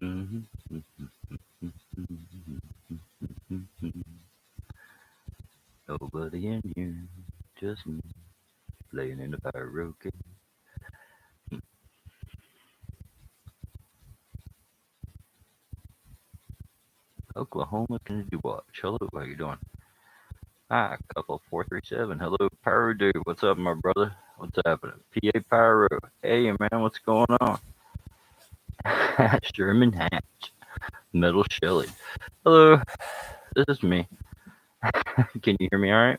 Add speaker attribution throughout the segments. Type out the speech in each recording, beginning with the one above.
Speaker 1: Mhm. Nobody in here, just me playing in the karaoke. Oklahoma, can you watch? Hello, how you doing? Hi, couple 437. Hello, Pyro Dude. What's up, my brother? What's happening? PA Pyro. Hey, man, what's going on? Sherman Hatch. Metal Shelly. Hello, this is me. Can you hear me all right?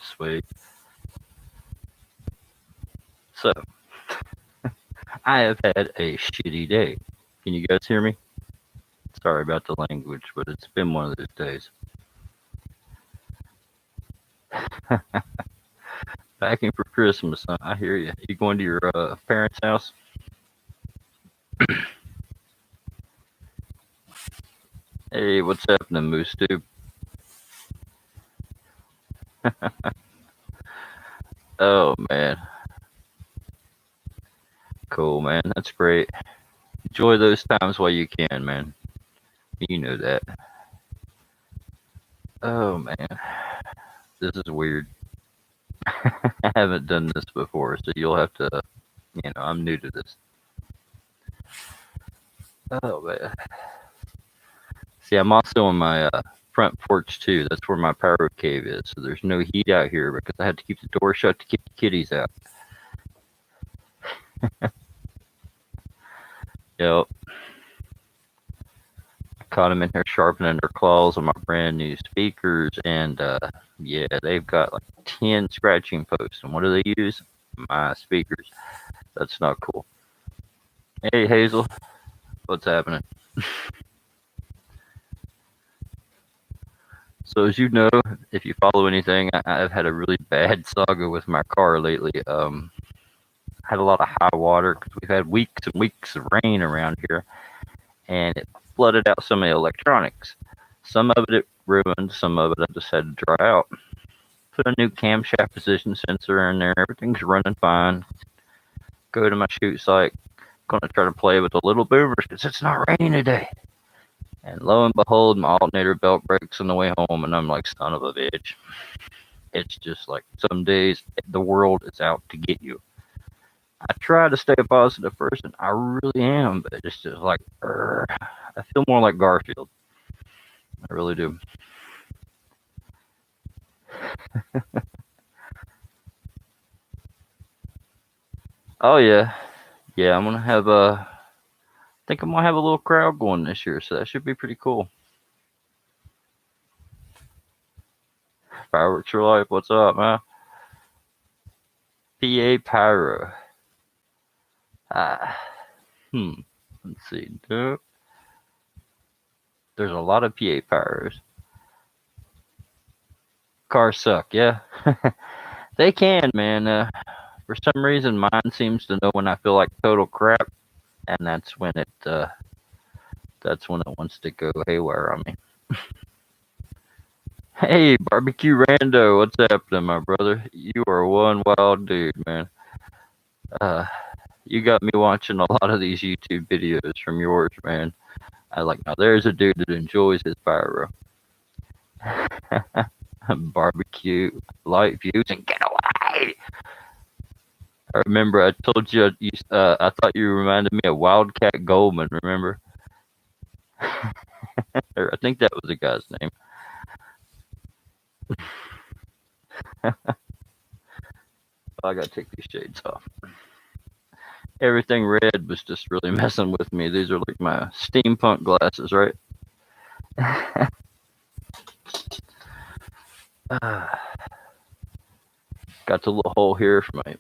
Speaker 1: Sweet. So, I have had a shitty day. Can you guys hear me? Sorry about the language, but it's been one of those days. Packing for Christmas. I hear you. You going to your parents' house? Hey, what's happening, Moose Tube? Oh man, cool man. That's great. Enjoy those times while you can, man. You know that. Oh man, this is weird. I haven't done this before, so you'll have to. I'm new to this. Oh man. See, I'm also on my front porch too. That's where my power cave is. So there's no heat out here because I had to keep the door shut to keep the kitties out. Yep. Caught them in here sharpening their claws on my brand new speakers, and yeah, they've got like 10 scratching posts. And what do they use? My speakers. That's not cool. Hey, Hazel, what's happening? So, as you know, if you follow anything, I've had a really bad saga with my car lately. Had a lot of high water because we've had weeks and weeks of rain around here, and it flooded out some of the electronics. Some of it ruined, some of it I just had to dry out. Put a new camshaft position sensor in there. Everything's running fine. Go to my shoot site. Gonna try to play with the little boomers because it's not raining today. And lo and behold, my alternator belt breaks on the way home, and I'm like, son of a bitch. It's just like some days the world is out to get you. I try to stay a positive person. I really am, but it's just like, I feel more like Garfield. I really do. Oh yeah, yeah. I'm gonna have a. I think I'm gonna have a little crowd going this year, so that should be pretty cool. Fireworks for life. What's up, man? PA Pyro. Ah, Let's see. Nope. There's a lot of PA Pyros. Cars suck, yeah. They can, man. For some reason, mine seems to know when I feel like total crap, and that's when it wants to go haywire on me. Hey, barbecue rando, what's happening, my brother? You are one wild dude, man. You got me watching a lot of these YouTube videos from yours, man. I like, now there's a dude that enjoys his pyro. Barbecue, light views, and get away. I remember I told you, I thought you reminded me of Wildcat Goldman, remember? I think that was the guy's name. I gotta take these shades off. Everything red was just really messing with me. These are like my steampunk glasses, right? Got the little hole here for my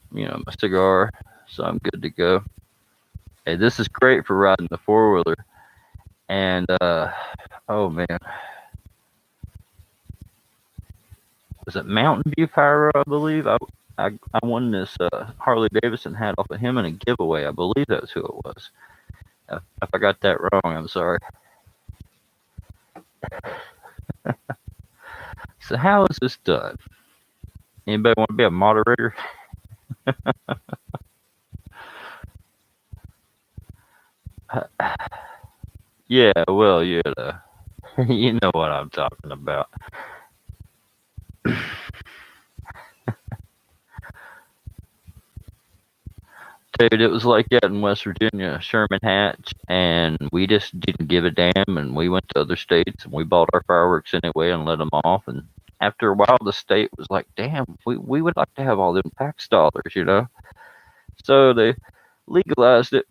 Speaker 1: cigar, so I'm good to go. Hey, this is great for riding the four wheeler. And oh man, was it Mountain View Pyro? I believe I won this Harley Davidson hat off of him in a giveaway. I believe that's who it was. If I got that wrong, I'm sorry. So how is this done? Anybody want to be a moderator? Yeah, well, you know, you know what I'm talking about. Dude, it was like that in West Virginia, Sherman Hatch, and we just didn't give a damn, and we went to other states, and we bought our fireworks anyway and let them off, and after a while, the state was like, damn, we would like to have all them tax dollars, you know? So they legalized it.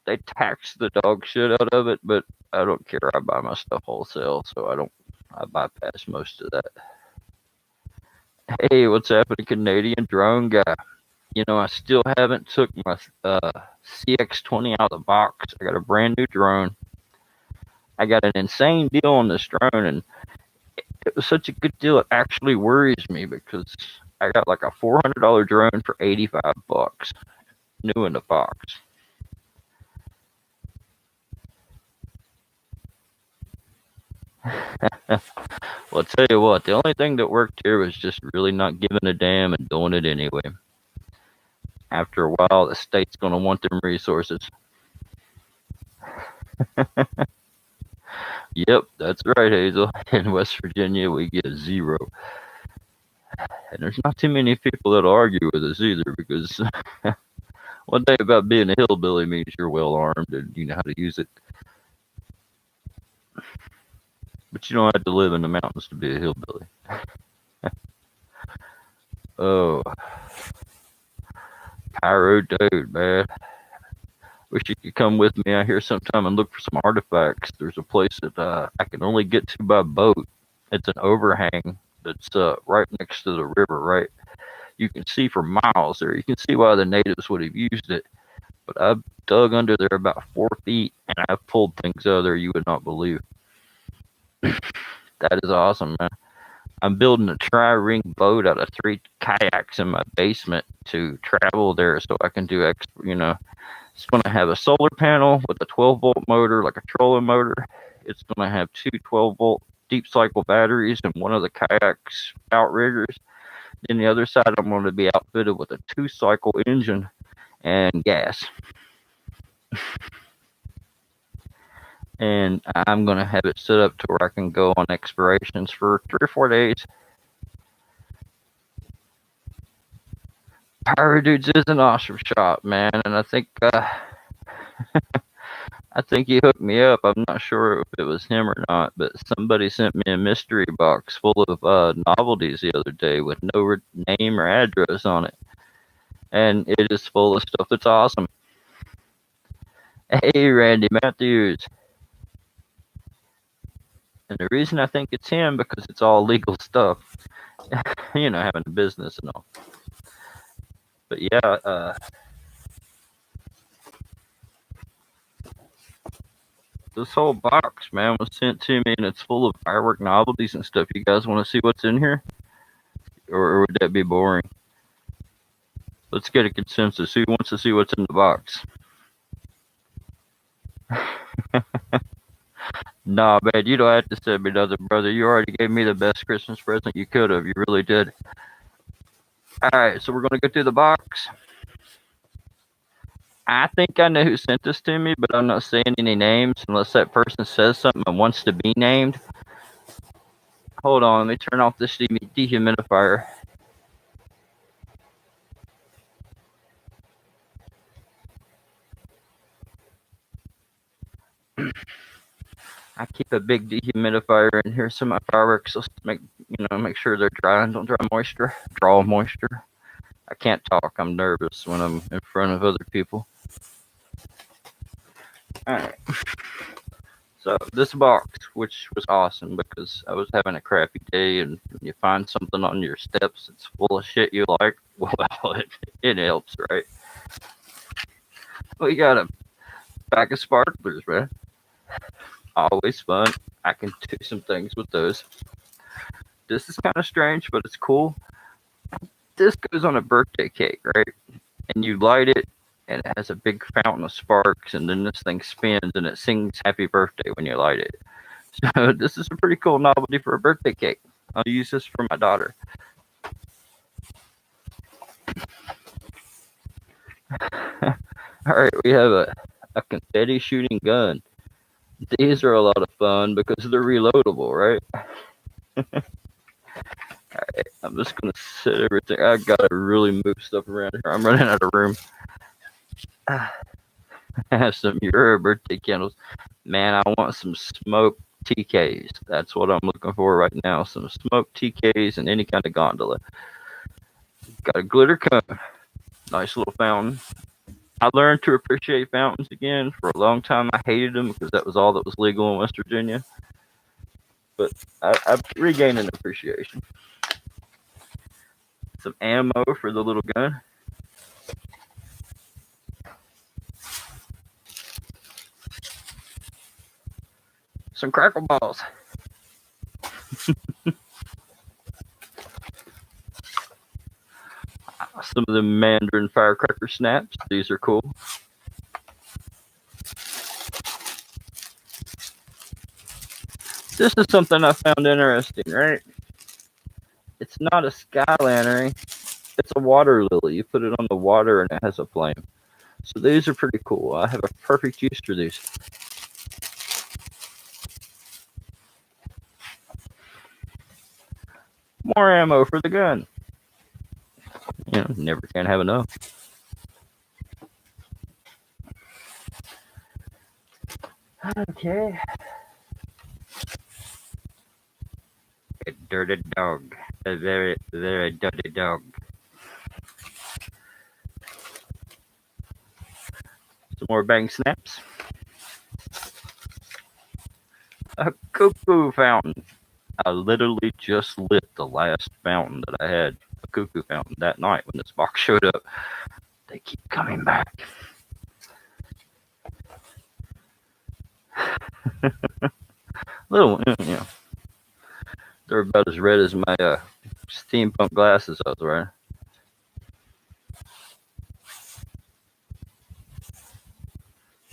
Speaker 1: They taxed the dog shit out of it, but I don't care. I buy my stuff wholesale, so I bypass most of that. Hey, what's happening, Canadian drone guy? You know, I still haven't took my CX-20 out of the box. I got a brand new drone. I got an insane deal on this drone, and it was such a good deal. It actually worries me because I got like a $400 drone for $85, new in the box. Well, I'll tell you what, the only thing that worked here was just really not giving a damn and doing it anyway. After a while, the state's going to want them resources. Yep, that's right, Hazel. In West Virginia, we get 0. And there's not too many people that argue with us either, because one thing about being a hillbilly means you're well armed and you know how to use it. But you don't have to live in the mountains to be a hillbilly. Oh, Pyro dude, man. Wish you could come with me out here sometime and look for some artifacts. There's a place that I can only get to by boat. It's an overhang that's right next to the river, right? You can see for miles there. You can see why the natives would have used it. But I've dug under there about 4 feet, and I've pulled things out of there you would not believe. That is awesome, man. I'm building a tri-ring boat out of 3 kayaks in my basement to travel there so I can do you know, it's going to have a solar panel with a 12-volt motor, like a trolling motor. It's going to have 2 12-volt deep cycle batteries and one of the kayaks outriggers. Then the other side, I'm going to be outfitted with a 2-cycle engine and gas. And I'm going to have it set up to where I can go on explorations for 3 or 4 days. Pyro Dudes is an awesome shop, man, and I think I think he hooked me up. I'm not sure if it was him or not, but somebody sent me a mystery box full of novelties the other day with no name or address on it, and it is full of stuff that's awesome. Hey, Randy Matthews. And the reason I think it's him because it's all legal stuff, you know, having a business and all. But yeah, this whole box, man, was sent to me, and it's full of firework novelties and stuff. You guys want to see what's in here? Or would that be boring? Let's get a consensus. Who wants to see what's in the box? Nah, man, you don't have to send me another, brother. You already gave me the best Christmas present you could have. You really did. All right, so we're going to go through the box. I think I know who sent this to me, but I'm not saying any names unless that person says something and wants to be named. Hold on, let me turn off this dehumidifier. I keep a big dehumidifier in here so my fireworks will make sure they're dry and don't draw moisture. I can't talk. I'm nervous when I'm in front of other people. All right. So this box, which was awesome because I was having a crappy day, and when you find something on your steps that's full of shit you like, well, it helps, right? We got a pack of sparklers, man. Always fun. I can do some things with those. This is kind of strange, but it's cool. This goes on a birthday cake, right? And you light it, and it has a big fountain of sparks, and then this thing spins, and it sings happy birthday when you light it. So this is a pretty cool novelty for a birthday cake. I'll use this for my daughter. All right, we have a a confetti shooting gun. These are a lot of fun because they're reloadable, right? Alright, I'm just gonna set everything. I gotta really move stuff around here. I'm running out of room. I have some your birthday candles. Man, I want some smoked TKs. That's what I'm looking for right now. Some smoked TKs and any kind of gondola. Got a glitter cone. Nice little fountain. I learned to appreciate fountains again. For a long time, I hated them because that was all that was legal in West Virginia. But I've regained an appreciation. Some ammo for the little gun. Some crackle balls. Some of the Mandarin firecracker snaps. These are cool. This is something I found interesting, right? It's not a sky lantern. It's a water lily. You put it on the water and it has a flame. So these are pretty cool. I have a perfect use for these. More ammo for the gun. You know, never can have enough. Okay. A dirty dog. A very, very dirty dog. Some more bang snaps. A cuckoo fountain. I literally just lit the last fountain that I had. A cuckoo fountain that night when this box showed up. They keep coming back. Little, you know, they're about as red as my steampunk glasses I was wearing.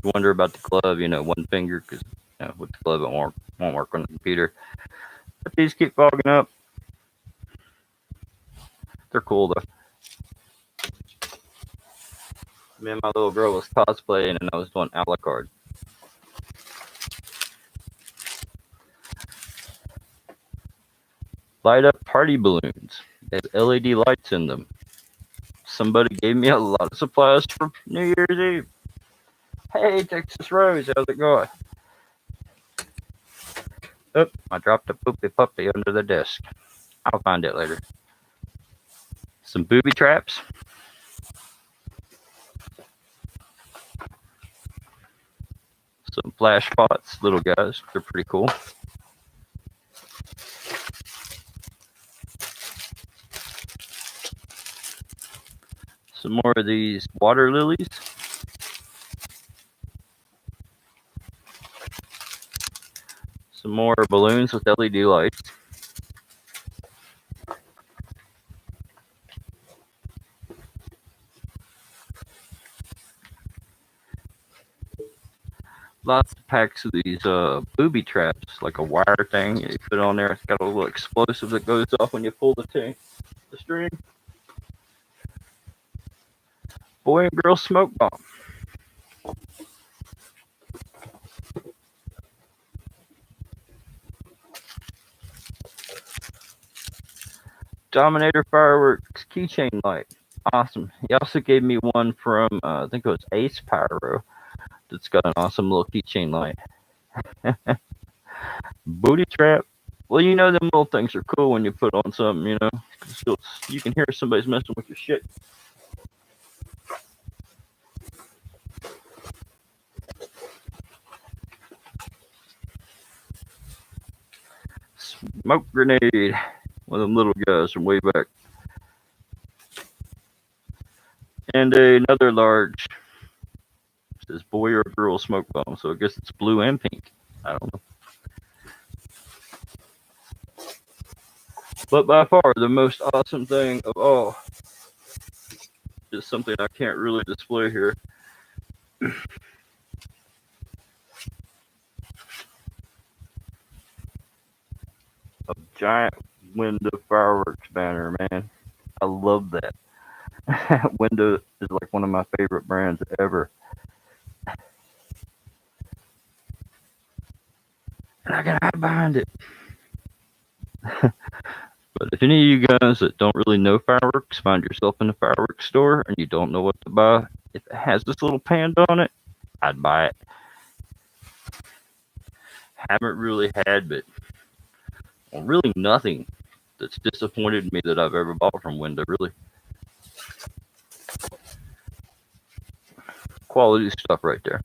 Speaker 1: You wonder about the glove, you know, one finger, because you know, with the glove it won't work on the computer. But these keep fogging up. They're cool though. Me and my little girl was cosplaying and I was doing Alucard. Light up party balloons. They have LED lights in them. Somebody gave me a lot of supplies for New Year's Eve. Hey, Texas Rose, how's it going? Oop, I dropped a poopy puppy under the desk. I'll find it later. Some booby traps. Some flash pots, little guys. They're pretty cool. Some more of these water lilies. Some more balloons with LED lights. Lots of packs of these booby traps, like a wire thing you put on there. It's got a little explosive that goes off when you pull the string. Boy and girl smoke bomb. Dominator fireworks keychain light. Awesome. He also gave me one from, I think it was Ace Pyro. That's got an awesome little keychain light. Booty trap. Well, you know, them little things are cool when you put on something, you know. You can hear somebody's messing with your shit. Smoke grenade. One of them little guys from way back. And another large. It says boy or girl smoke bomb. So I guess it's blue and pink. I don't know. But by far, the most awesome thing of all is something I can't really display here. A giant window fireworks banner, man. I love that. Window is like one of my favorite brands ever. and I can hide behind it. But if any of you guys that don't really know fireworks find yourself in a fireworks store and you don't know what to buy, if it has this little panda on it, I'd buy it. Haven't really had, but really nothing that's disappointed me that I've ever bought from Window. Really, quality stuff right there.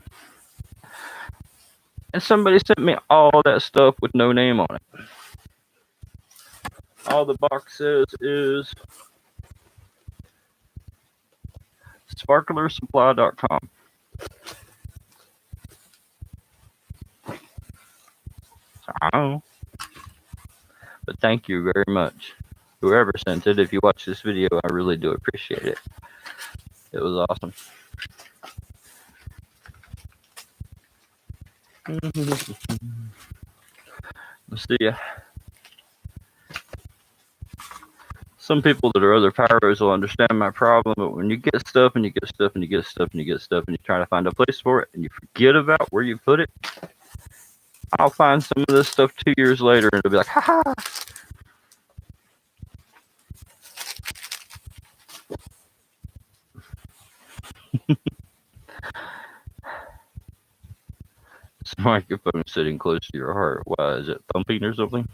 Speaker 1: And somebody sent me all that stuff with no name on it. All the box says is sparklersupply.com. I don't know. But thank you very much. Whoever sent it, if you watch this video, I really do appreciate it. It was awesome. Let's see. Some people that are other pyros will understand my problem, but when you get stuff and you get stuff and you get stuff and you get stuff and you try to find a place for it and you forget about where you put it, I'll find some of this stuff 2 years later and it'll be like, ha ha. This microphone sitting close to your heart. Why, is it thumping or something?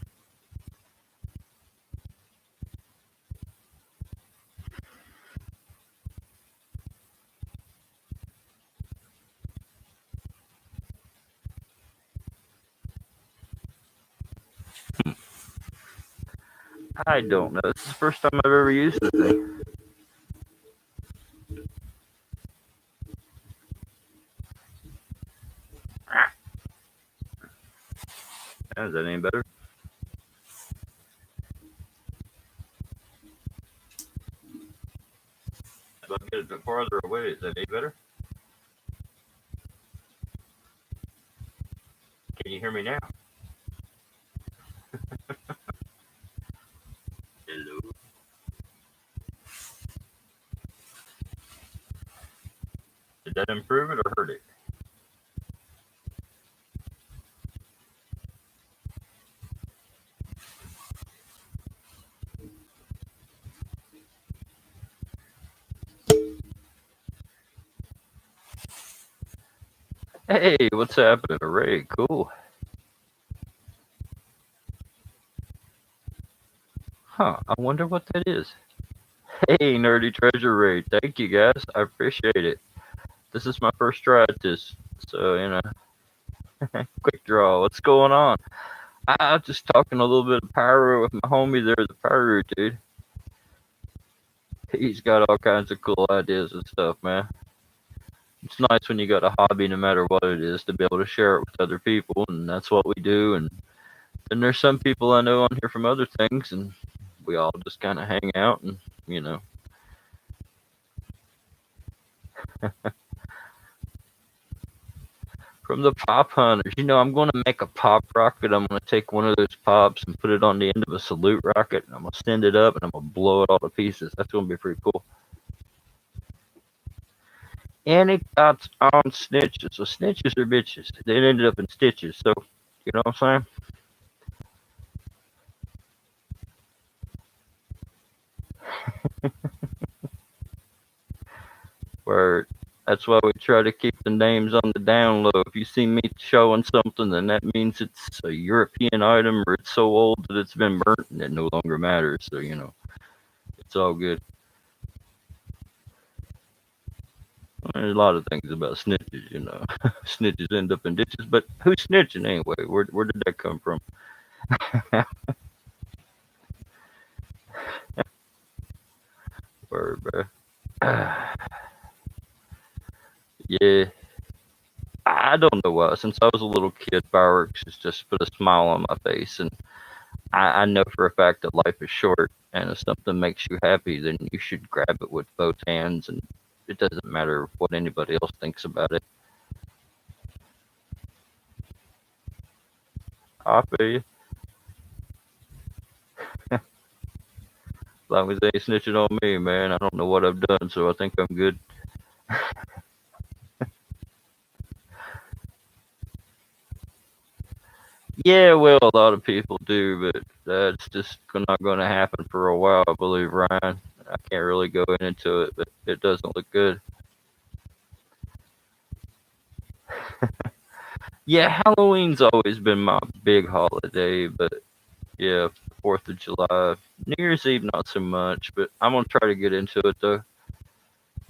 Speaker 1: I don't know. This is the first time I've ever used the thing. Is that any better? If I get it a bit farther away, is that any better? Can you hear me now? Hello? Did that improve it or hurt it? Hey, what's happening? Ray, cool. Huh, I wonder what that is. Hey, Nerdy Treasure Ray, thank you guys. I appreciate it. This is my first try at this, so, you know, quick draw. What's going on? I was just talking a little bit of pyro with my homie there, the pyro dude. He's got all kinds of cool ideas and stuff, man. It's nice when you got a hobby, no matter what it is, to be able to share it with other people, and that's what we do. And then there's some people I know on here from other things, and we all just kind of hang out, and you know. From the pop hunters, you know, I'm going to make a pop rocket. I'm going to take one of those pops and put it on the end of a salute rocket, and I'm going to send it up, and I'm going to blow it all to pieces. That's going to be pretty cool. Any thoughts on snitches? So snitches are bitches. They ended up in stitches. So, you know what I'm saying? Word. That's why we try to keep the names on the down low. If you see me showing something, then that means it's a European item or it's so old that it's been burnt and it no longer matters. So, you know, it's all good. There's a lot of things about snitches, you know. Snitches end up in ditches, but who's snitching anyway? Where did that come from? Word, bro. Yeah. I don't know why. Since I was a little kid, fireworks has just put a smile on my face. And I know for a fact that life is short. And if something makes you happy, then you should grab it with both hands. And it doesn't matter what anybody else thinks about it. I feel you. As long as they ain't snitching on me, man. I don't know what I've done, so I think I'm good. Yeah, well, a lot of people do, but that's just not going to happen for a while, I believe, Ryan. I can't really go into it, but it doesn't look good. Yeah, Halloween's always been my big holiday, but yeah, 4th of July. New Year's Eve, not so much, but I'm going to try to get into it, though.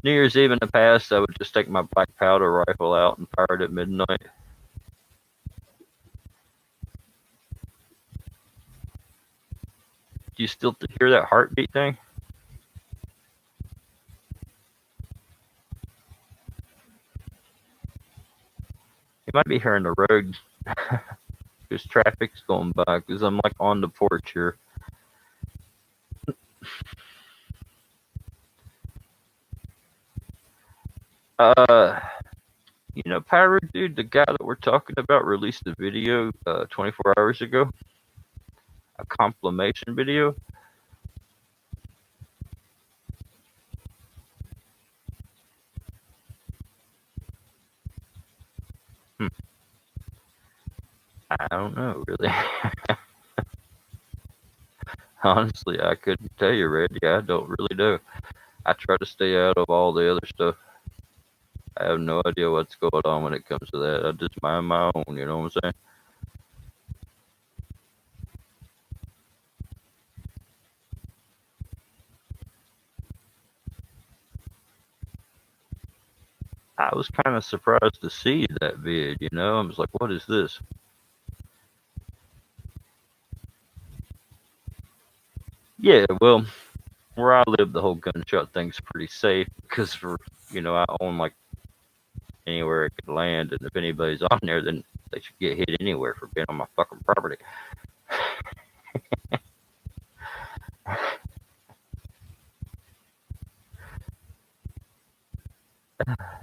Speaker 1: New Year's Eve in the past, I would just take my black powder rifle out and fire it at midnight. Do you still hear that heartbeat thing? You might be hearing the road because traffic's going by because I'm like on the porch here. Uh, Pirate Dude, the guy that we're talking about, released a video 24 hours ago, a compilation video. Hmm, I don't know, really. Honestly, I couldn't tell you, Randy. I don't really know. I try to stay out of all the other stuff. I have no idea what's going on when it comes to that. I just mind my own, you know what I'm saying? I was kind of surprised to see that vid, I was like, what is this? Yeah, well, where I live, the whole gunshot thing's pretty safe because I own like anywhere it could land, and if anybody's on there, then they should get hit anywhere for being on my fucking property.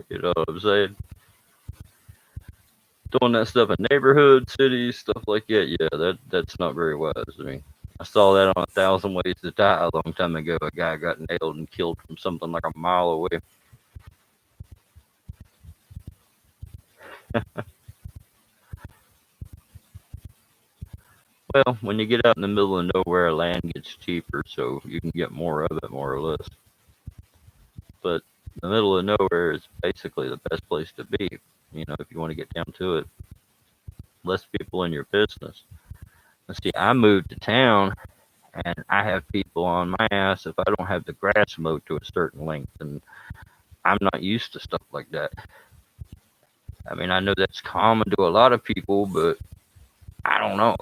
Speaker 1: You know what I'm saying? Doing that stuff in neighborhoods, cities, stuff like that, yeah, that's not very wise. I mean, I saw that on 1,000 Ways to Die a long time ago. A guy got nailed and killed from something like a mile away. Well, when you get out in the middle of nowhere, land gets cheaper, so you can get more of it, more or less. But the middle of nowhere is basically the best place to be, if you want to get down to it. Less people in your business. Let's see, I moved to town and I have people on my ass if I don't have the grass mowed to a certain length, and I'm not used to stuff like that. I mean, I know that's common to a lot of people, but I don't know.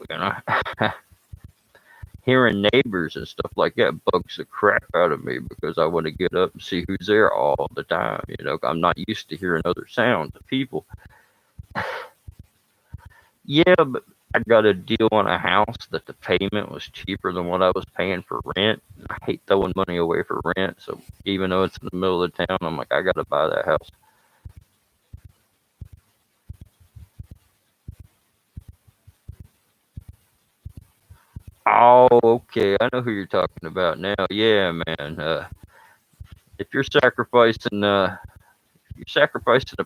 Speaker 1: Hearing neighbors and stuff like that bugs the crap out of me because I want to get up and see who's there all the time. I'm not used to hearing other sounds of people. Yeah, but I got a deal on a house that the payment was cheaper than what I was paying for rent. I hate throwing money away for rent, so even though it's in the middle of town, I'm like, I got to buy that house. Oh, okay. I know who you're talking about now. Yeah, man. If you're sacrificing a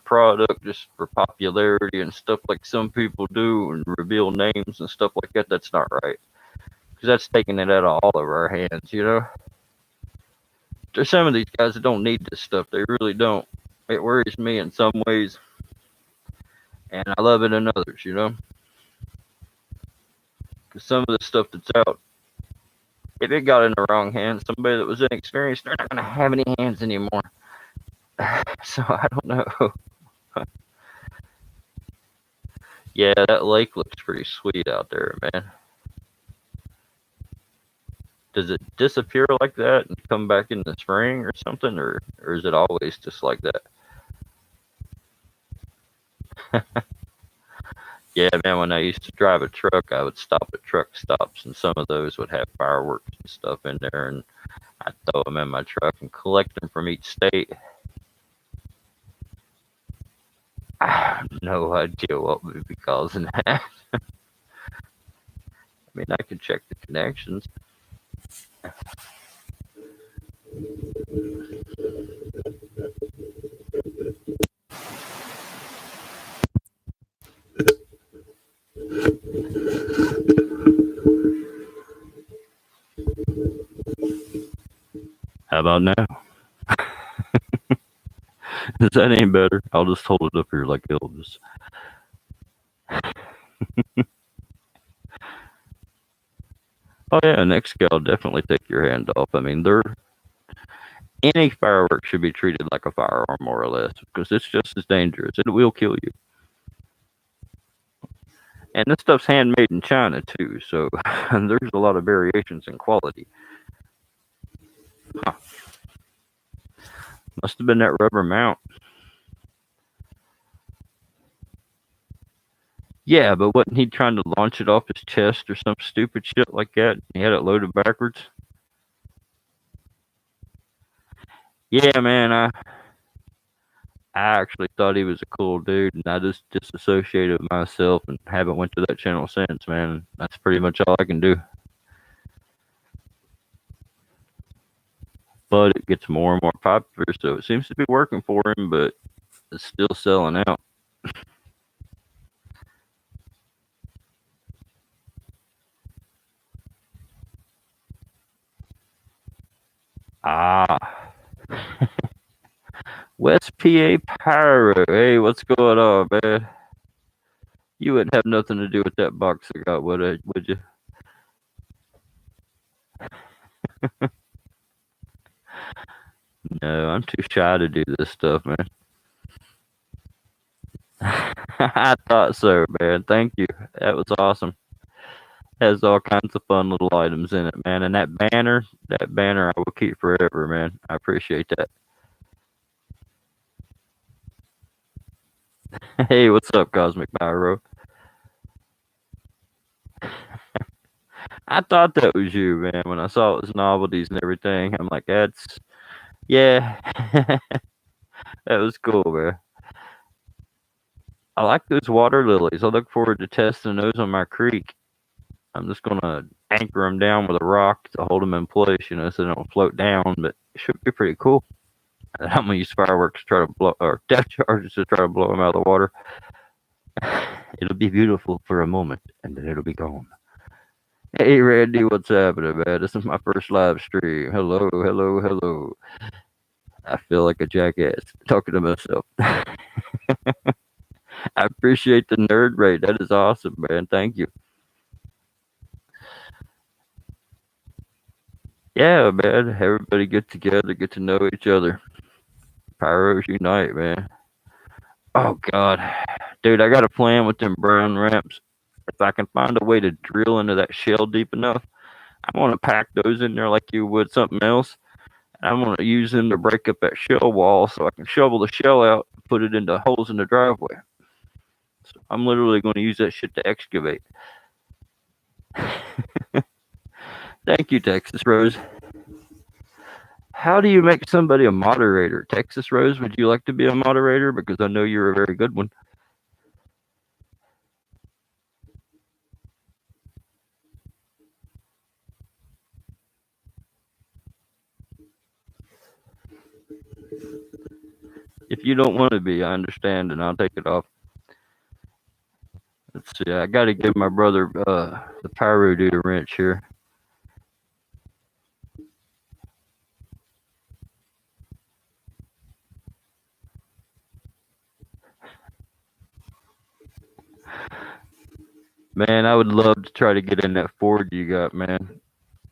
Speaker 1: product just for popularity and stuff like some people do and reveal names and stuff like that, that's not right. Because that's taking it out of all of our hands. There's some of these guys that don't need this stuff. They really don't. It worries me in some ways, and I love it in others. Because some of the stuff that's out, if it got in the wrong hands, somebody that was inexperienced, they're not going to have any hands anymore. So I don't know. Yeah, that lake looks pretty sweet out there, man. Does it disappear like that and come back in the spring or something, or is it always just like that? Yeah, man, when I used to drive a truck, I would stop at truck stops, and some of those would have fireworks and stuff in there, and I'd throw them in my truck and collect them from each state. I have no idea what would be causing that. I mean, I could check the connections. about now? Is that any better? I'll just hold it up here like Elvis. Oh yeah, next guy will definitely take your hand off. I mean, any firework should be treated like a firearm, more or less, because it's just as dangerous. It will kill you. And this stuff's handmade in China too, so there's a lot of variations in quality. Huh. Must have been that rubber mount. Yeah, but wasn't he trying to launch it off his chest or some stupid shit like that? He had it loaded backwards. Yeah, man, I actually thought he was a cool dude, and I just disassociated myself and haven't went to that channel since, man. That's pretty much all I can do. But it gets more and more popular, so it seems to be working for him, but it's still selling out. Ah. West PA Pyro. Hey, what's going on, man? You wouldn't have nothing to do with that box I got, would you? No, I'm too shy to do this stuff, man. I thought so, man. Thank you. That was awesome. Has all kinds of fun little items in it, man. And that banner I will keep forever, man. I appreciate that. Hey, what's up, Cosmic Pyro? I thought that was you, man. When I saw it was novelties and everything, I'm like, yeah. That was cool, man. I like those water lilies. I look forward to testing those on my creek. I'm just gonna anchor them down with a rock to hold them in place, so they don't float down. But it should be pretty cool. And I'm gonna use fireworks to try to blow, or depth charges to try to blow them out of the water. It'll be beautiful for a moment, and then it'll be gone. Hey, Randy, what's happening, man? This is my first live stream. Hello, hello, hello. I feel like a jackass talking to myself. I appreciate the nerd rate. That is awesome, man. Thank you. Yeah, man. Everybody get together, get to know each other. Pyros unite, man. Oh, God. Dude, I got a plan with them brown ramps. If I can find a way to drill into that shell deep enough, I want to pack those in there like you would something else. I want to use them to break up that shell wall so I can shovel the shell out and put it into holes in the driveway. So I'm literally going to use that shit to excavate. Thank you, Texas Rose. How do you make somebody a moderator? Texas Rose, would you like to be a moderator? Because I know you're a very good one. If you don't want to be, I understand, and I'll take it off. Let's see. I got to give my brother, the pyro dude, a wrench here. Man, I would love to try to get in that Ford you got, man.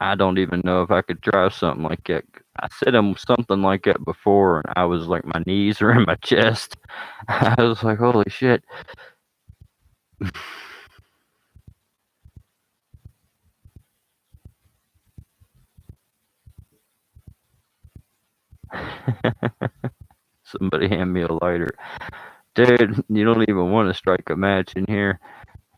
Speaker 1: I don't even know if I could drive something like that. I said something like that before, and I was like, my knees are in my chest. I was like, holy shit. Somebody hand me a lighter. Dude, you don't even want to strike a match in here.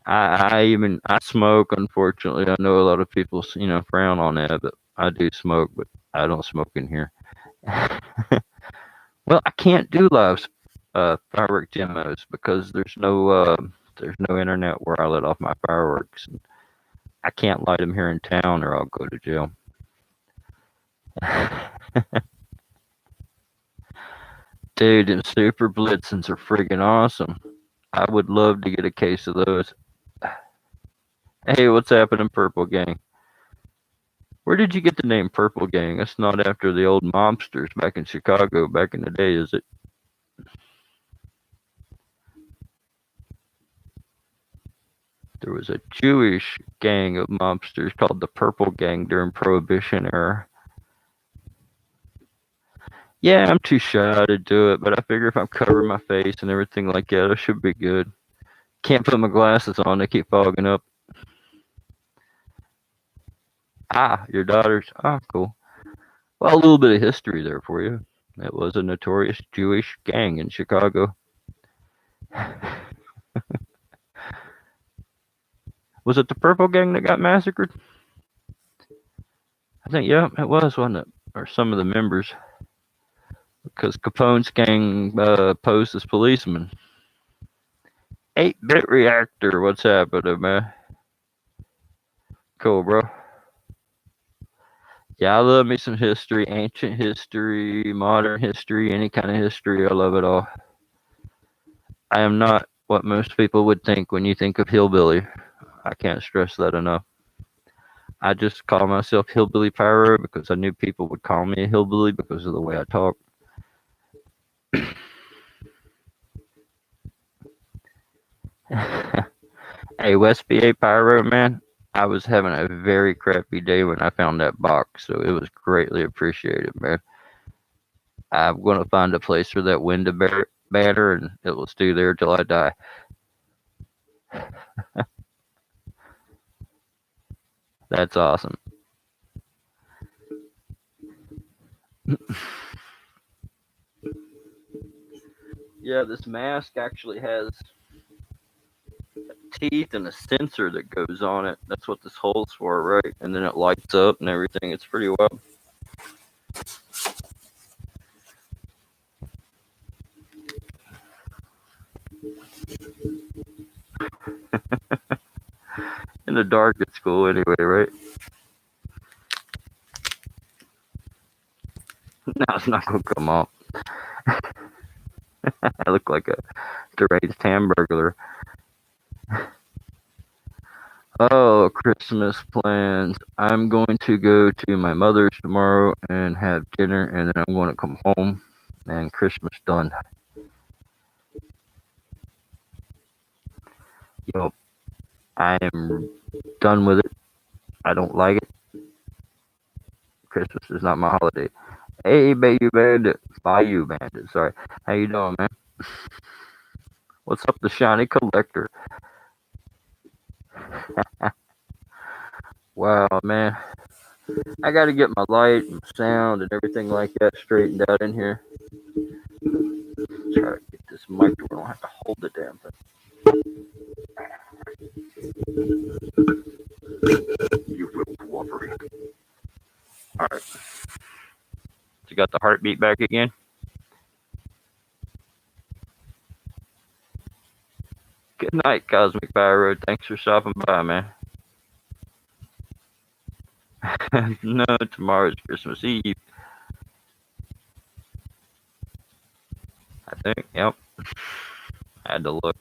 Speaker 1: I smoke, unfortunately. I know a lot of people, frown on that, but I do smoke, but I don't smoke in here. Well, I can't do live firework demos because there's no internet where I let off my fireworks. I can't light them here in town or I'll go to jail. Dude, them Super Blitzens are friggin' awesome. I would love to get a case of those. Hey, what's happening, Purple Gang? Where did you get the name Purple Gang? That's not after the old mobsters back in Chicago back in the day, is it? There was a Jewish gang of mobsters called the Purple Gang during Prohibition era. Yeah, I'm too shy to do it, but I figure if I'm covering my face and everything like that, I should be good. Can't put my glasses on, they keep fogging up. Ah, your daughter's. Ah, cool. Well, a little bit of history there for you. It was a notorious Jewish gang in Chicago. Was it the Purple Gang that got massacred? I think, yeah, it was, wasn't it? Or some of the members. Because Capone's gang posed as policemen. 8-bit reactor, what's happening, man? Cool, bro. Yeah, I love me some history, ancient history, modern history, any kind of history. I love it all. I am not what most people would think when you think of hillbilly. I can't stress that enough. I just call myself Hillbilly Pyro because I knew people would call me a hillbilly because of the way I talk. Hey, West PA Pyro, man, I was having a very crappy day when I found that box, so it was greatly appreciated, man. I'm going to find a place for that window banner, and it will stay there till I die. That's awesome. Yeah, this mask actually has teeth and a sensor that goes on it. That's what this hole's for, right? And then it lights up and everything. It's pretty wild. In the dark, it's cool anyway, right? No, it's not gonna come off. I look like a deranged hamburglar. Oh, Christmas plans. I'm going to go to my mother's tomorrow and have dinner, and then I'm going to come home and Christmas done. Yo, I am done with it. I don't like it. Christmas is not my holiday. Hey, Bayou Bandit. Sorry. How you doing, man? What's up, the shiny collector? Wow, man. I got to get my light and sound and everything like that straightened out in here. Try to get this mic where I don't have to hold the damn thing. You will cooperate. All right. So you got the heartbeat back again? Good night, Cosmic Pyro. Thanks for stopping by, man. No, tomorrow's Christmas Eve. I think, yep. I had to look.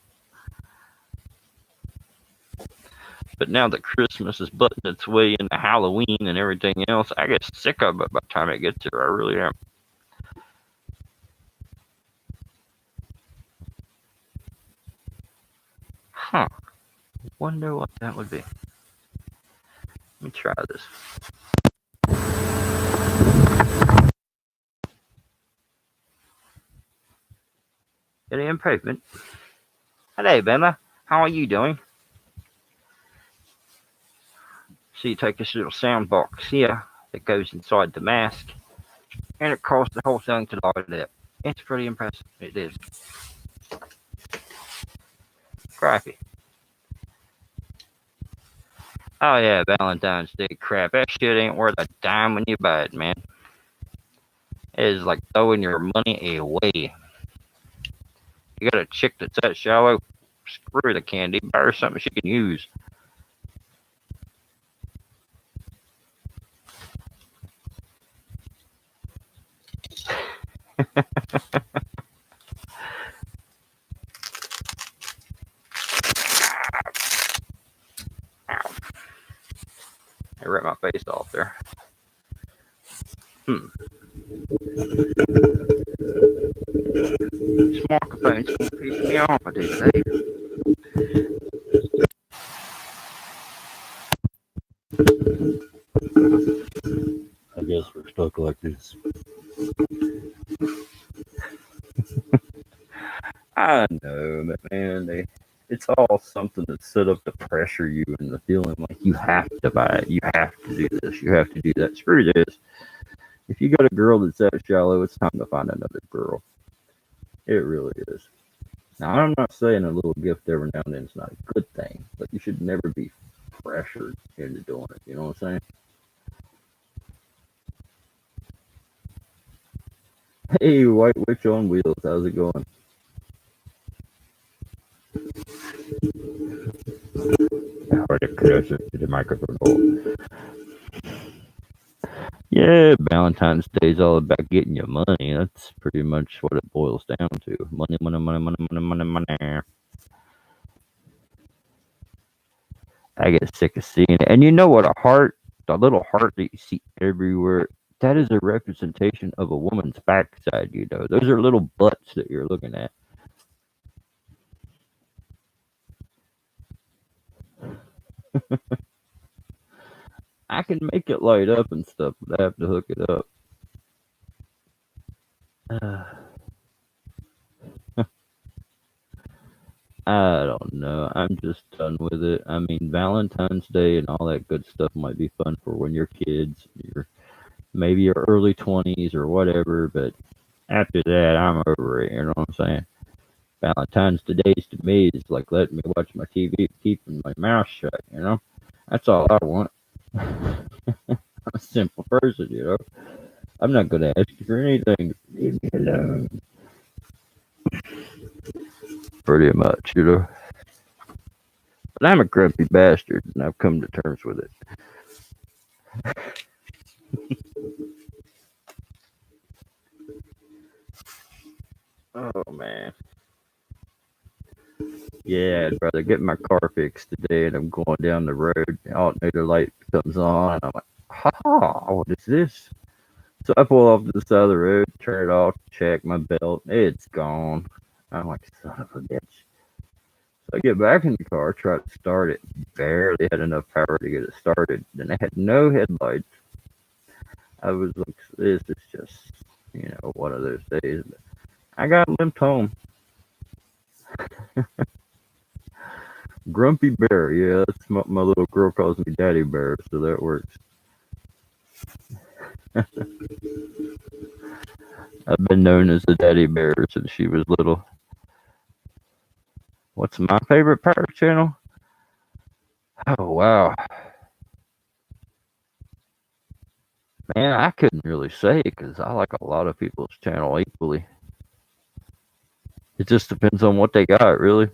Speaker 1: But now that Christmas is butting its way into Halloween and everything else, I get sick of it by the time it gets here. I really am. Huh. Wonder what that would be. Let me try this. Any improvement? Hello, Bella. How are you doing? So you take this little sound box here that goes inside the mask, and it causes the whole thing to light up. It's pretty impressive. It is. Crappy. Oh yeah, Valentine's Day crap. That shit ain't worth a dime when you buy it, man. It is like throwing your money away. You got a chick that's that shallow, screw the candy. Buy her something she can use. Ow. I ripped my face off there. Hmm. Smartphones won't piss me off, I do say.
Speaker 2: I guess we're stuck like this.
Speaker 1: I know, but man, it's all something that's set up to pressure you and the feeling like you have to buy it, you have to do this, you have to do that. Screw this. If you got a girl that's that shallow, it's time to find another girl. It really is. Now, I'm not saying a little gift every now and then is not a good thing, but you should never be pressured into doing it. You know what I'm saying? Hey, White Witch on Wheels, how's it going? How are the closer to the microphone hole? Yeah, Valentine's Day is all about getting your money. That's pretty much what it boils down to. Money, money, money, money, money, money, money. I get sick of seeing it. And you know what? A heart, the little heart that you see everywhere, that is a representation of a woman's backside, you know. Those are little butts that you're looking at. I can make it light up and stuff, but I have to hook it up. I don't know. I'm just done with it. I mean, Valentine's Day and all that good stuff might be fun for when you're kids, you're maybe your early 20s or whatever, but after that, I'm over it. You know what I'm saying? Valentine's Days to me is like letting me watch my TV, keeping my mouth shut. You know, that's all I want. I'm a simple person. You know, I'm not gonna ask you for anything. Leave me alone. Pretty much, you know. But I'm a grumpy bastard, and I've come to terms with it. Oh man, yeah, I'd rather get my car fixed today, and I'm going down the road. The alternator light comes on, and I'm like, ha, what is this? So I pull off to the side of the road, turn it off, check my belt. It's gone. I'm like, son of a bitch. So I get back in the car, try to start it. Barely had enough power to get it started. Then I had no headlights. I was like, this is just, one of those days. I got limped home. Grumpy Bear. Yeah, that's my little girl calls me Daddy Bear, so that works. I've been known as the Daddy Bear since she was little. What's my favorite pirate channel? Oh, wow. Man, I couldn't really say because I like a lot of people's channel equally. It just depends on what they got, really,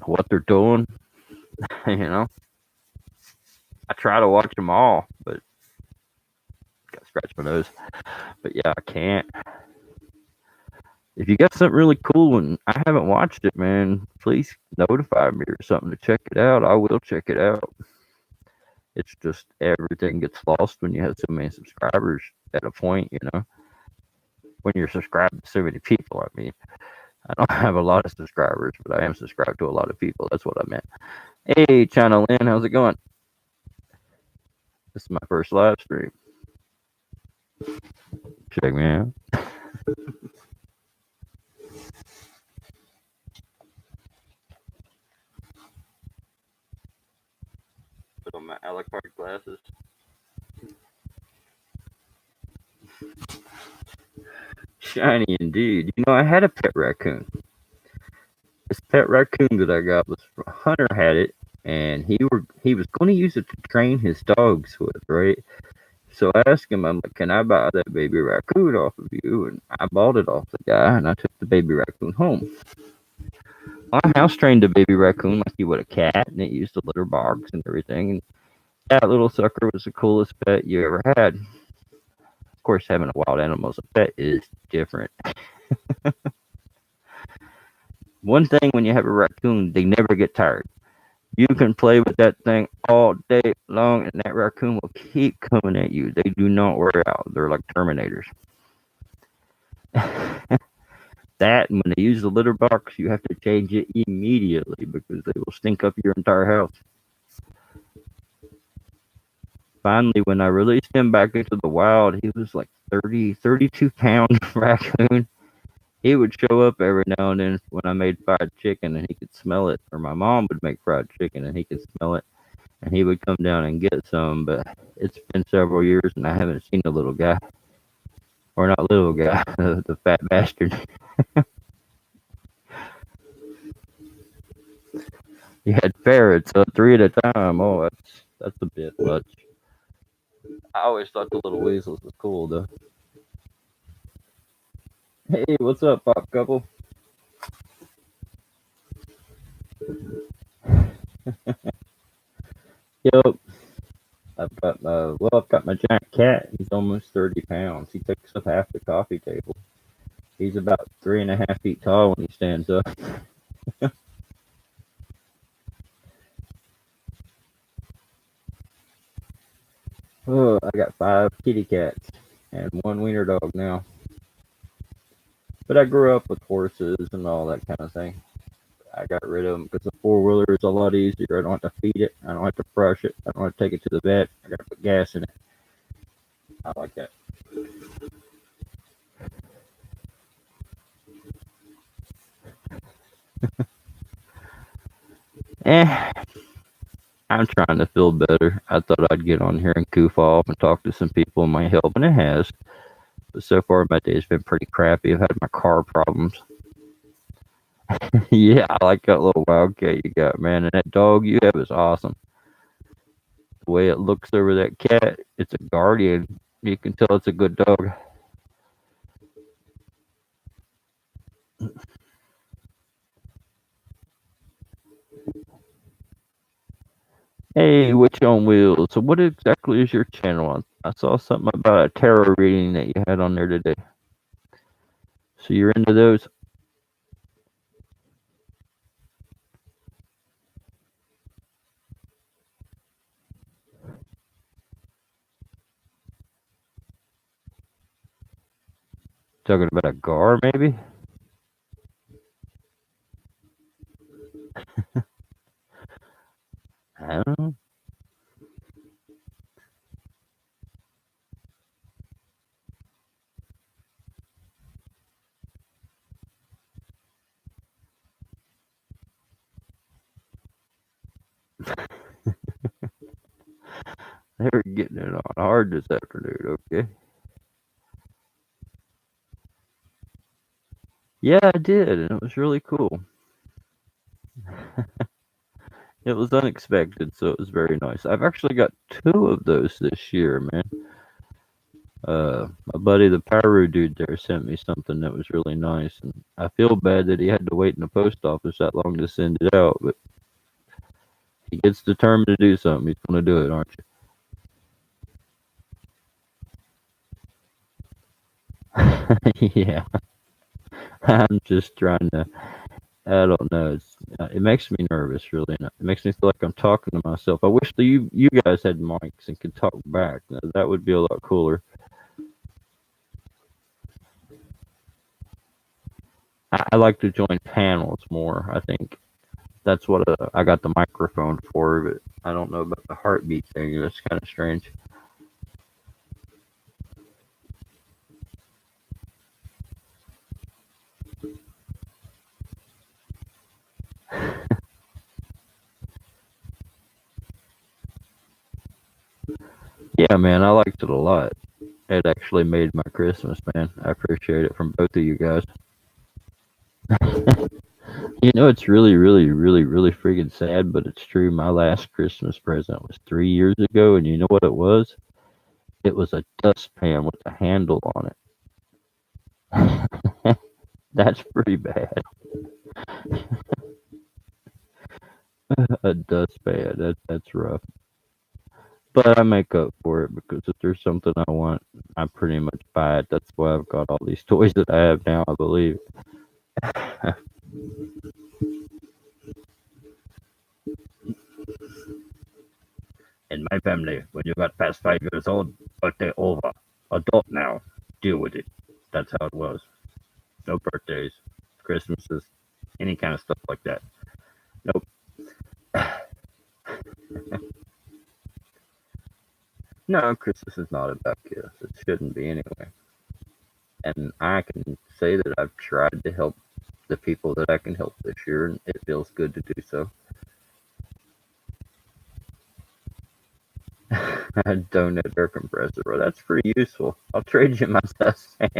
Speaker 1: what they're doing. you know, I try to watch them all, but gotta scratch my nose. But yeah, I can't. If you got something really cool and I haven't watched it, man, please notify me or something to check it out. I will check it out. It's just everything gets lost when you have so many subscribers at a point, when you're subscribed to so many people. I mean, I don't have a lot of subscribers, but I am subscribed to a lot of people. That's what I meant. Hey, China Lynn, how's it going? This is my first live stream. Check me out. Put on my Alucard glasses. Shiny indeed. I had a pet raccoon. This pet raccoon that I got was Hunter had it, and he was going to use it to train his dogs with, right? So I asked him, I'm like, can I buy that baby raccoon off of you? And I bought it off the guy, and I took the baby raccoon home. I house trained a baby raccoon like you would a cat, and it used the litter box and everything. And that little sucker was the coolest pet you ever had. Of course, having a wild animal as a pet is different. One thing when you have a raccoon, they never get tired. You can play with that thing all day long, and that raccoon will keep coming at you. They do not wear out. They're like Terminators. That, and when they use the litter box, you have to change it immediately because they will stink up your entire house. Finally, when I released him back into the wild, he was like 30, 32 pound raccoon. He would show up every now and then when I made fried chicken and he could smell it, or my mom would make fried chicken and he could smell it, and he would come down and get some. But it's been several years and I haven't seen the little guy, or not little guy, the fat bastard. He had ferrets, three at a time. Oh, that's a bit much. I always thought the little weasels was cool though. Hey, what's up, pop couple? Yep. I've got my giant cat. He's almost 30 pounds. He takes up half the coffee table. He's about 3.5 feet tall when he stands up. Oh, I got 5 kitty cats and one wiener dog now. But I grew up with horses and all that kind of thing. I got rid of them because the four-wheeler is a lot easier. I don't have to feed it. I don't have to brush it. I don't have to take it to the vet. I got to put gas in it. I like that. Eh, I'm trying to feel better. I thought I'd get on here and goof off and talk to some people in my help, and it has. But so far, my day's been pretty crappy. I've had my car problems. Yeah, I like that little wildcat you got, man. And that dog you have is awesome. The way it looks over that cat, it's a guardian. You can tell it's a good dog. Hey, Witch on Wheels. So, what exactly is your channel on? I saw something about a tarot reading that you had on there today. So, you're into those? Talking about a gar, maybe? I don't know. They were getting it on hard this afternoon, okay? Yeah, I did, and it was really cool. It was unexpected, so it was very nice. I've actually got two of those this year, man. My buddy, the Pyro dude there, sent me something that was really nice, and I feel bad that he had to wait in the post office that long to send it out, but he gets determined to do something. He's going to do it, aren't you? Yeah, I'm just trying to. I don't know. It makes me nervous, really. It makes me feel like I'm talking to myself. I wish that you guys had mics and could talk back. That would be a lot cooler. I like to join panels more. I think that's what I got the microphone for, but I don't know about the heartbeat thing. That's kind of strange. Yeah, man, I liked it a lot. It actually made my Christmas, man. I appreciate it from both of you guys. You know, it's really, really, really, really freaking sad, but it's true. My last Christmas present was 3 years ago, and you know what it was? It was a dustpan with a handle on it. That's pretty bad. A dustpan. That's rough. But I make up for it because if there's something I want, I pretty much buy it. That's why I've got all these toys that I have now, I believe. family. When you got past 5 years old, birthday over. Adult now. Deal with it. That's how it was. No birthdays, Christmases, any kind of stuff like that. Nope. No, Christmas is not about gifts. It shouldn't be anyway. And I can say that I've tried to help the people that I can help this year, and it feels good to do so. I donate air compressor. Well, that's pretty useful. I'll trade you my Sand.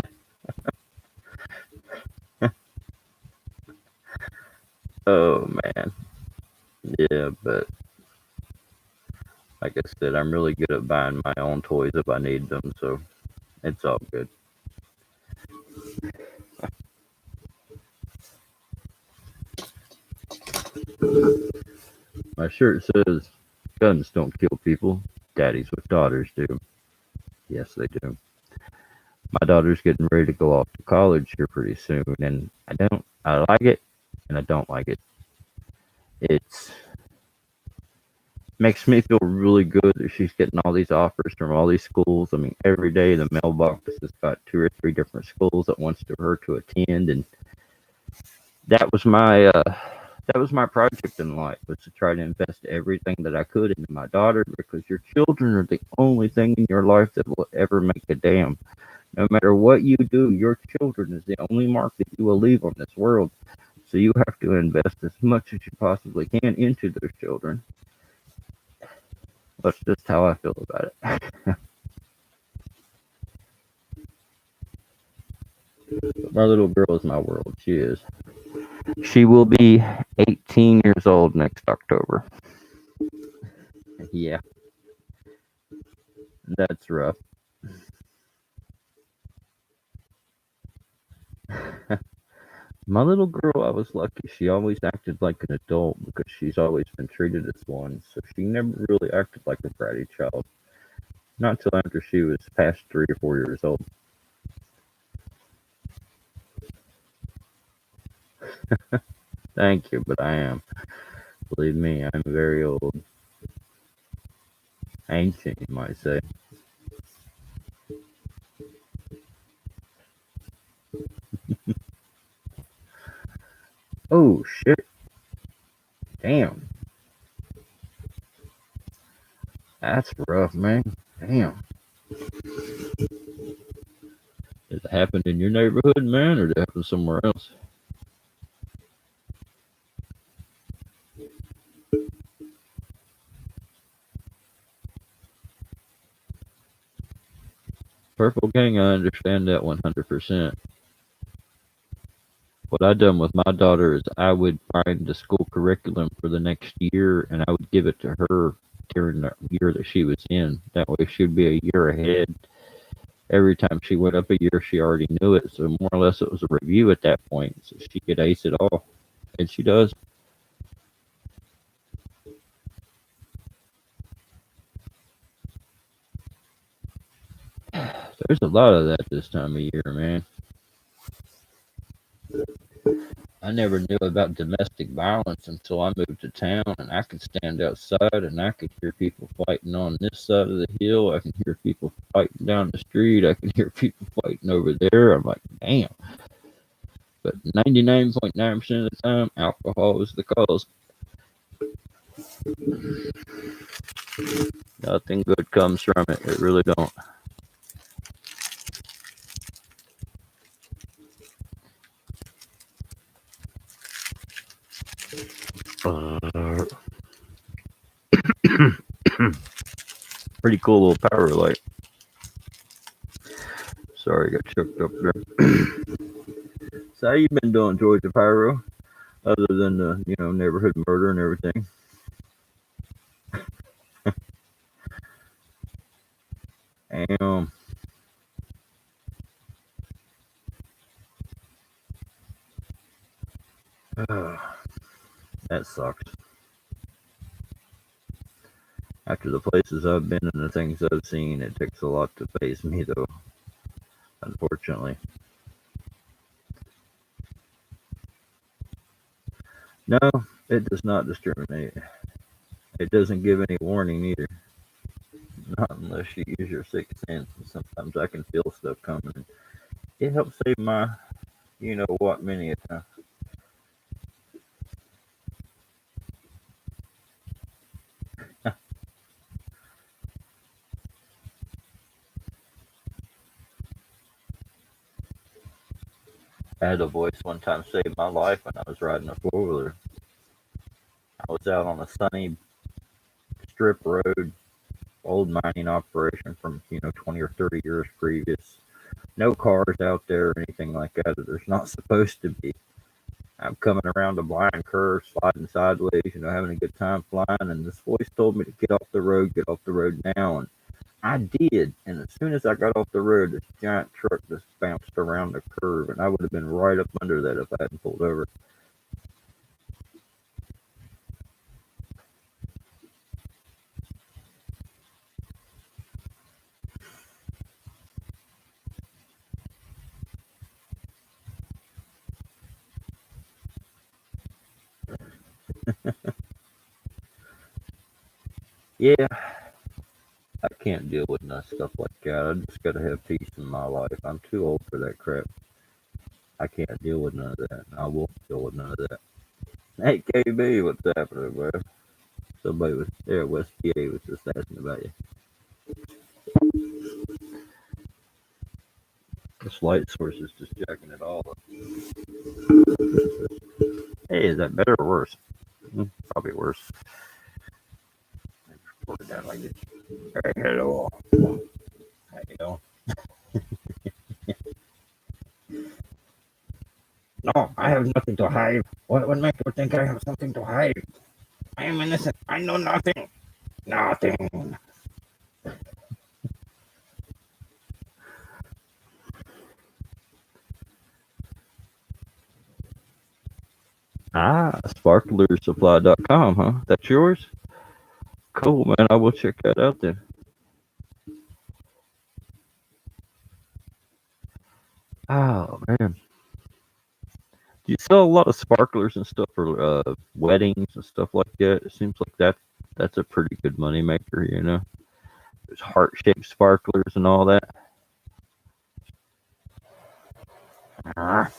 Speaker 1: Oh man, yeah, but like I said, I'm really good at buying my own toys if I need them, so it's all good. My shirt says, "Guns don't kill people. Daddies with daughters do." Yes, they do. My daughter's getting ready to go off to college here pretty soon, and I like it, and I don't like it. It's makes me feel really good that she's getting all these offers from all these schools. I mean, every day the mailbox has got 2 or 3 different schools that wants her to attend, and that was my uh, that was my project in life, was to try to invest everything that I could into my daughter, because your children are the only thing in your life that will ever make a damn. No matter what you do, your children is the only mark that you will leave on this world. So you have to invest as much as you possibly can into those children. That's just how I feel about it. My little girl is my world. She is. She will be 18 years old next October. Yeah, that's rough. My little girl, I was lucky. She always acted like an adult because she's always been treated as one. So she never really acted like a bratty child. Not till after she was past 3 or 4 years old. Thank you, but I am. Believe me, I'm very old. Ancient, you might say. Oh, shit. Damn. That's rough, man. Damn. Did it happen in your neighborhood, man, or did it happen somewhere else? Purple Gang, I understand that 100%. What I done with my daughter is I would find the school curriculum for the next year and I would give it to her during the year that she was in. That way she'd be a year ahead. Every time she went up a year, she already knew it. So more or less it was a review at that point. So she could ace it all. And she does. There's a lot of that this time of year, man. I never knew about domestic violence until I moved to town, and I could stand outside and I could hear people fighting on this side of the hill. I can hear people fighting down the street. I can hear people fighting over there. I'm like, damn. But 99.9% of the time, alcohol is the cause. Nothing good comes from it. It really don't. Uh, Pretty cool little power light. Sorry, I got choked up there. So how you been doing, Georgia Pyro? Other than the neighborhood murder and everything. Damn. That sucks. After the places I've been and the things I've seen, it takes a lot to phase me, though, unfortunately. No, it does not discriminate. It doesn't give any warning either. unless you use your sixth sense. And sometimes I can feel stuff coming. And it helps save my, you know what, many a time. I had a voice one time save my life when I was riding a four wheeler. I was out on a sunny strip road, old mining operation from 20 or 30 years previous. No cars out there or anything like that. There's not supposed to be. I'm coming around a blind curve, sliding sideways, having a good time flying, and this voice told me to get off the road now, and I did. And as soon as I got off the road, this giant truck just bounced around the curve, and I would have been right up under that if I hadn't pulled over. Yeah, I can't deal with none stuff like that. I just gotta have peace in my life. I'm too old for that crap. I can't deal with none of that. And I won't deal with none of that. Hey, KB, what's happening, bro? Somebody was there. West PA was just asking about you. This light source is just jacking it all up. Hey, is that better or worse? Probably worse. Put it down like this. Hey, hello. How you doing? No, I have nothing to hide. What would make you think I have something to hide? I am innocent. I know nothing. Nothing. Ah, sparklersupply.com, huh? That's yours? Cool, man. I will check that out then. Oh, man. Do you sell a lot of sparklers and stuff for weddings and stuff like that? It seems like that's a pretty good money maker. There's heart-shaped sparklers and all that. Ah,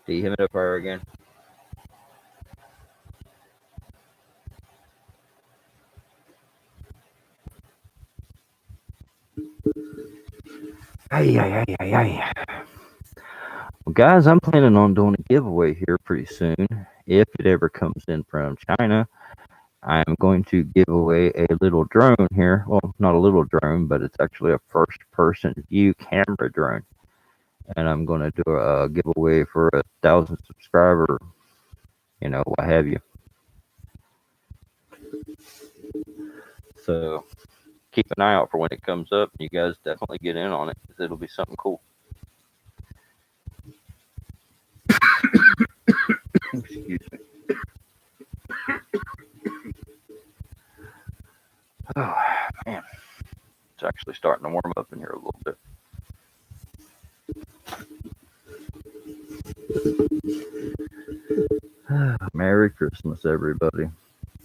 Speaker 1: dehumidifier again. Ay, ay, ay, ay, ay. Well, guys, I'm planning on doing a giveaway here pretty soon. If it ever comes in from China, I'm going to give away a little drone here. Well, not a little drone, but it's actually a first-person view camera drone. And I'm going to do a giveaway for 1,000 subscriber, what have you. So keep an eye out for when it comes up. You guys definitely get in on it because it'll be something cool. Excuse me. Oh, man. It's actually starting to warm up in here a little bit. Merry Christmas, everybody.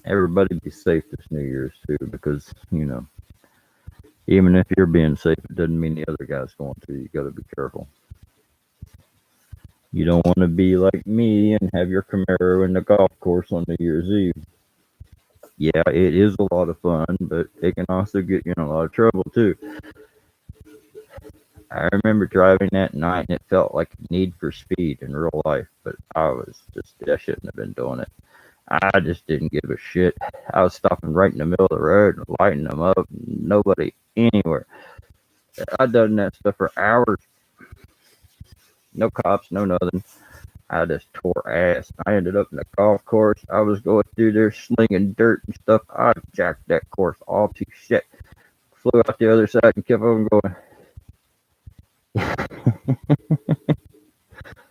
Speaker 1: Everybody be safe this New Year's, too, because, even if you're being safe, it doesn't mean the other guy's going to. You got to be careful. You don't want to be like me and have your Camaro in the golf course on New Year's Eve. Yeah, it is a lot of fun, but it can also get you in a lot of trouble, too. I remember driving that night and it felt like Need for Speed in real life, but I shouldn't have been doing it. I just didn't give a shit. I was stopping right in the middle of the road and lighting them up. Nobody anywhere. I done that stuff for hours. No cops, no nothing. I just tore ass. I ended up in a golf course. I was going through there slinging dirt and stuff. I jacked that course all to shit. Flew out the other side and kept on going.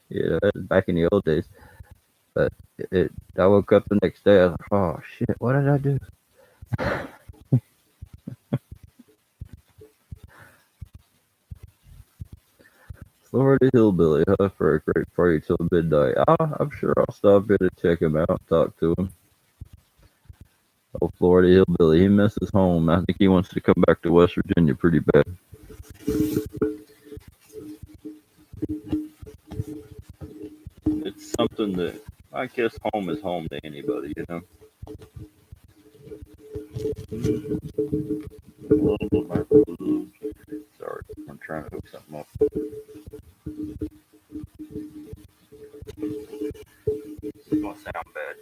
Speaker 1: Yeah, that was back in the old days. But I woke up the next day. I was like, oh shit, what did I do? Florida Hillbilly, huh? For a great party till midnight. I'm sure I'll stop in and check him out, talk to him. Oh, Florida hillbilly. He misses home. I think he wants to come back to West Virginia pretty bad. It's something that I guess home is home to anybody, you know. Sorry, I'm trying to hook something up. It's gonna sound bad.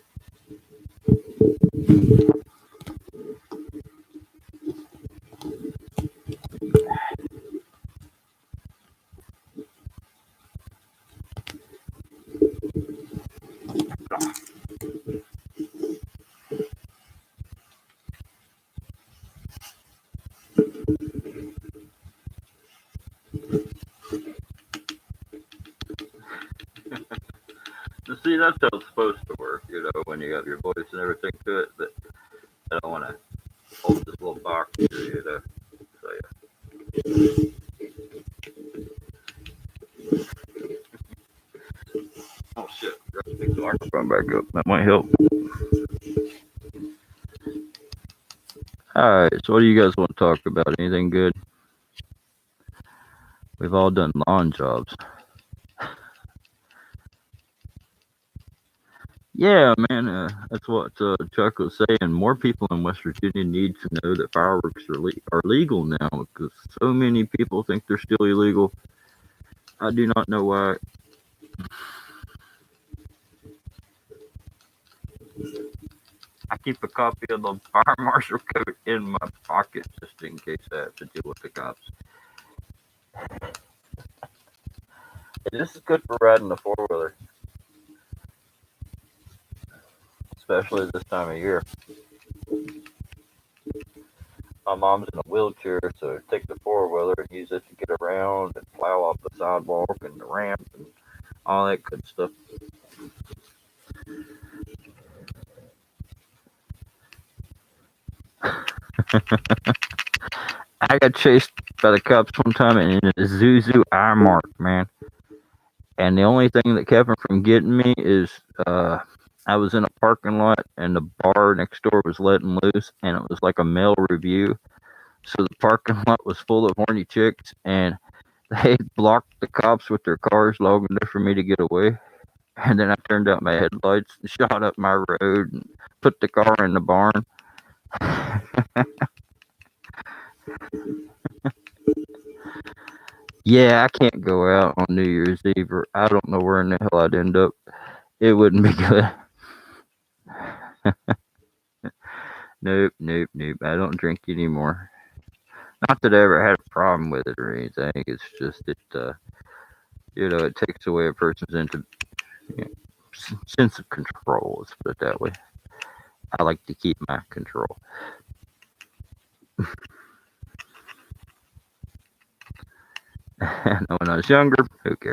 Speaker 1: See, that's how it's supposed to work, you know, when you got your voice and everything to it. But I don't want to hold this little box here, you know. So yeah. Oh shit! Got to pick the microphone back up. That might help. All right. So, what do you guys want to talk about? Anything good? We've all done lawn jobs. Yeah, man, that's what Chuck was saying. More people in West Virginia need to know that fireworks are legal now because so many people think they're still illegal. I do not know why. I keep a copy of the fire marshal code in my pocket just in case I have to deal with the cops. And this is good for riding the four wheeler, especially this time of year. My mom's in a wheelchair, so take the four wheeler and use it to get around and plow off the sidewalk and the ramp and all that good stuff. I got chased by the cops one time in a Zuzu eye mark, man. And the only thing that kept them from getting me is I was in a parking lot and the bar next door was letting loose, and it was like a male review. So the parking lot was full of horny chicks, and they blocked the cops with their cars long enough for me to get away. And then I turned out my headlights and shot up my road and put the car in the barn. Yeah, I can't go out on New Year's Eve, or I don't know where in the hell I'd end up. It wouldn't be good. Nope, nope, nope. I don't drink anymore. Not that I ever had a problem with it or anything. It's just it takes away a person's you know, sense of control. Let's put it that way. I like to keep my control. And when I was younger, who cares?